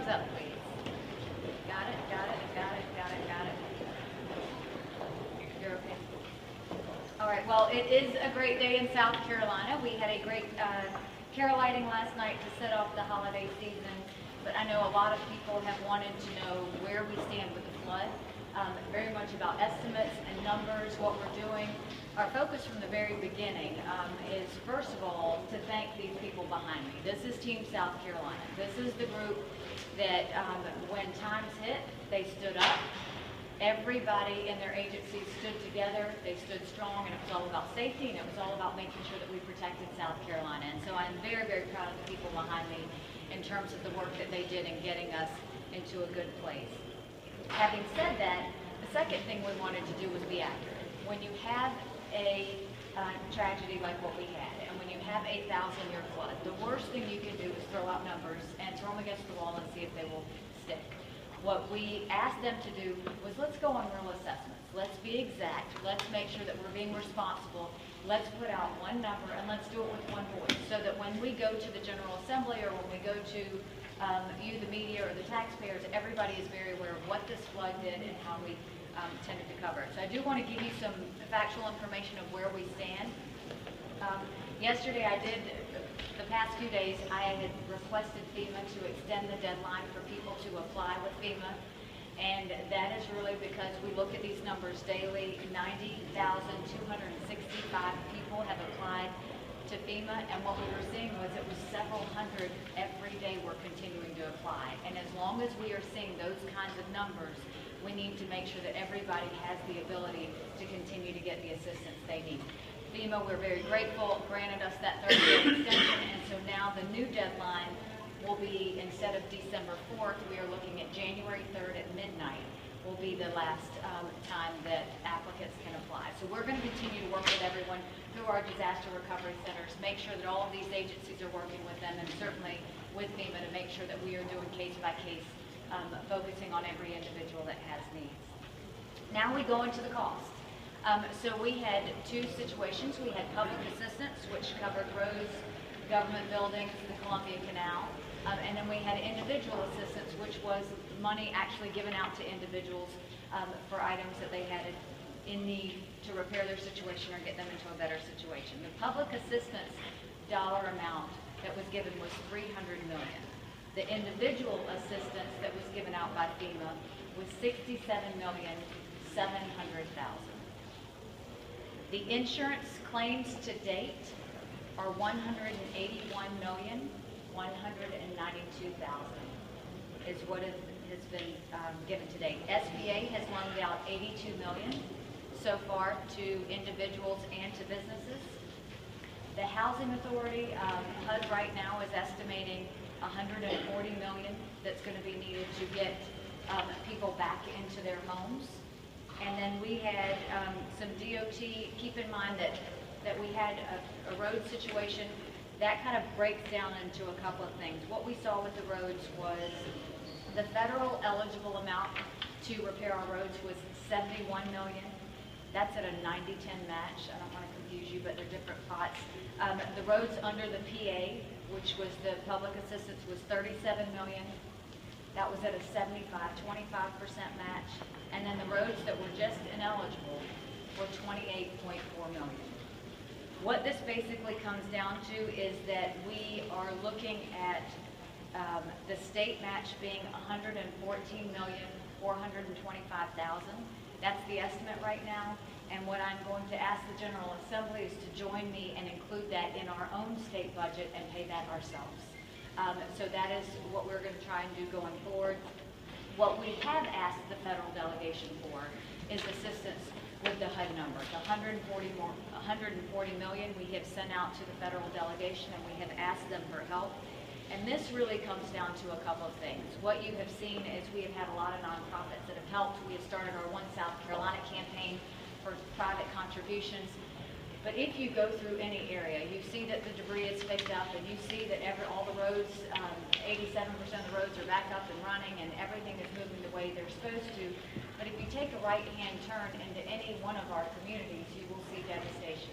thumbs up, please. Got it, got it, got it, got it, got it. You're okay. All right, well, it is a great day in South Carolina. We had a great carol lighting last night to set off the holiday season, but I know a lot of people have wanted to know where we stand with the flood. Very much about estimates and numbers, what we're doing. Our focus from the very beginning is, first of all, to thank these people behind me. This is Team South Carolina. This is the group that when times hit, they stood up. Everybody in their agencies stood together, they stood strong, and it was all about safety, and it was all about making sure that we protected South Carolina. And so I'm very, very proud of the people behind me in terms of the work that they did in getting us into a good place. Having said that, the second thing we wanted to do was be accurate. When you have a tragedy like what we had, and when you have a 1,000-year flood, the worst thing you can do is throw out numbers and throw them against the wall and see if they will stick. What we asked them to do was, let's go on real assessments. Let's be exact. Let's make sure that we're being responsible. Let's put out one number, and let's do it with one voice, so that when we go to the General Assembly or when we go to you, the media, or the taxpayers, everybody is very aware of what this flood did and how we tended to cover it. So I do want to give you some factual information of where we stand. Yesterday the past few days, I had requested FEMA to extend the deadline for people to apply with FEMA, and that is really because we look at these numbers daily. 90,265 people have applied to FEMA, and what we were seeing was it was several hundred every day were continuing to apply. And as long as we are seeing those kinds of numbers, we need to make sure that everybody has the ability to continue to get the assistance they need. FEMA, we're very grateful, granted us that 30-day extension, and so now the new deadline will be, instead of December 4th, we are looking at January 3rd at midnight will be the last time that applicants can apply. So we're going to continue to work with everyone through our disaster recovery centers, make sure that all of these agencies are working with them, and certainly with FEMA to make sure that we are doing case by case, focusing on every individual that has needs. Now we go into the cost. So we had two situations. We had public assistance, which covered roads, government buildings, the Columbia Canal, and then we had individual assistance, which was money actually given out to individuals for items that they had in need to repair their situation or get them into a better situation. The public assistance dollar amount that was given was $300 million. The individual assistance that was given out by FEMA was $67,700,000. The insurance claims to date are $181,192,000 is what has been given to date. SBA has loaned out $82 million so far to individuals and to businesses. The Housing Authority, HUD right now is estimating $140 million that's going to be needed to get people back into their homes. And then we had some DOT. Keep in mind that we had a road situation. That kind of breaks down into a couple of things. What we saw with the roads was the federal eligible amount to repair our roads was $71 million. That's at a 90-10 match. I don't want to confuse you, but they're different pots. The roads under the PA, which was the public assistance, was $37 million. That was at a 25% match. And then the roads that were just ineligible were $28.4 million. What this basically comes down to is that we are looking at the state match being $114,425,000. That's the estimate right now. And what I'm going to ask the General Assembly is to join me and include that in our own state budget and pay that ourselves. So that is what we're going to try and do going forward. What we have asked the federal delegation for is assistance with the HUD number. The $140 million we have sent out to the federal delegation, and we have asked them for help. And this really comes down to a couple of things. What you have seen is we have had a lot of nonprofits that have helped. We have started our One South Carolina campaign for private contributions. But if you go through any area, you see that the debris is picked up, and you see that all the roads, 87% of the roads are back up and running, and everything is moving the way they're supposed to. But if you take a right-hand turn into any one of our communities, you will see devastation.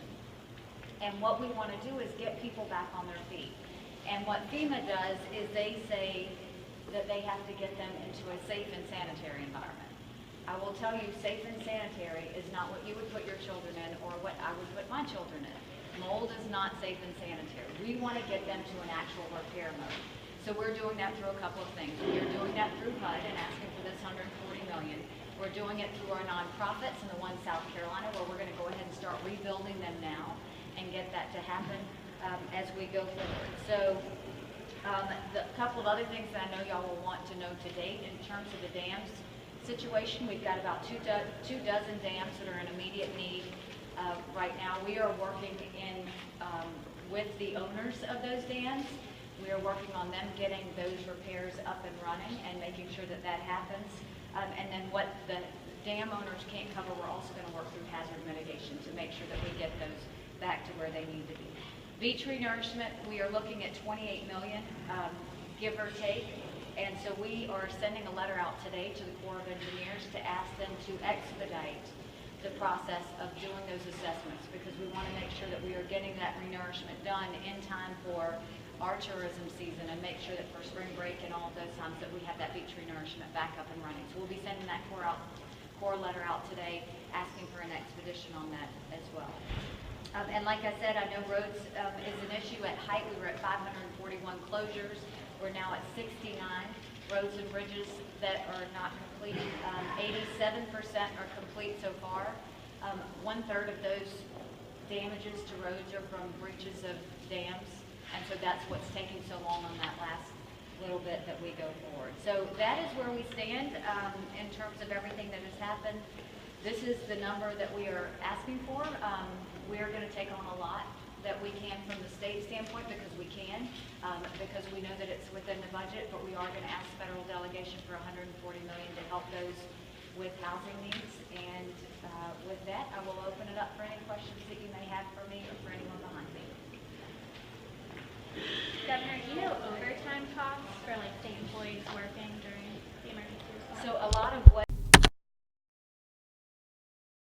And what we want to do is get people back on their feet. And what FEMA does is they say, that they have to get them into a safe and sanitary environment. I will tell you, safe and sanitary is not what you would put your children in or what I would put my children in. Mold is not safe and sanitary. We want to get them to an actual repair mode. So we're doing that through a couple of things. We're doing that through HUD and asking for this $140 million. We're doing it through our nonprofits and the one in South Carolina, where we're going to go ahead and start rebuilding them now and get that to happen as we go forward. So the couple of other things that I know y'all will want to know to date in terms of the dams situation, we've got about two dozen dams that are in immediate need right now. We are working with the owners of those dams. We are working on them getting those repairs up and running and making sure that that happens. And then what the dam owners can't cover, we're also going to work through hazard mitigation to make sure that we get those back to where they need to be. Beach renourishment, we are looking at $28 million, give or take. And so we are sending a letter out today to the Corps of Engineers to ask them to expedite the process of doing those assessments, because we want to make sure that we are getting that renourishment done in time for our tourism season and make sure that for spring break and all of those times that we have that beach renourishment back up and running. So we'll be sending that Corps letter out today asking for an expedition on that as well. And like I said, I know roads is an issue. At height, we were at 541 closures. We're now at 69 roads and bridges that are not complete. 87% are complete so far. 1/3 of those damages to roads are from breaches of dams. And so that's what's taking so long on that last little bit that we go forward. So that is where we stand in terms of everything that has happened. This is the number that we are asking for. We are going to take on a lot that we can from the state standpoint, because we can, because we know that it's within the budget, but we are going to ask federal delegation for $140 million to help those with housing needs. And with that, I will open it up for any questions that you may have for me or for anyone behind me. Governor, do you know overtime costs for like state employees working during the emergency response? So a lot of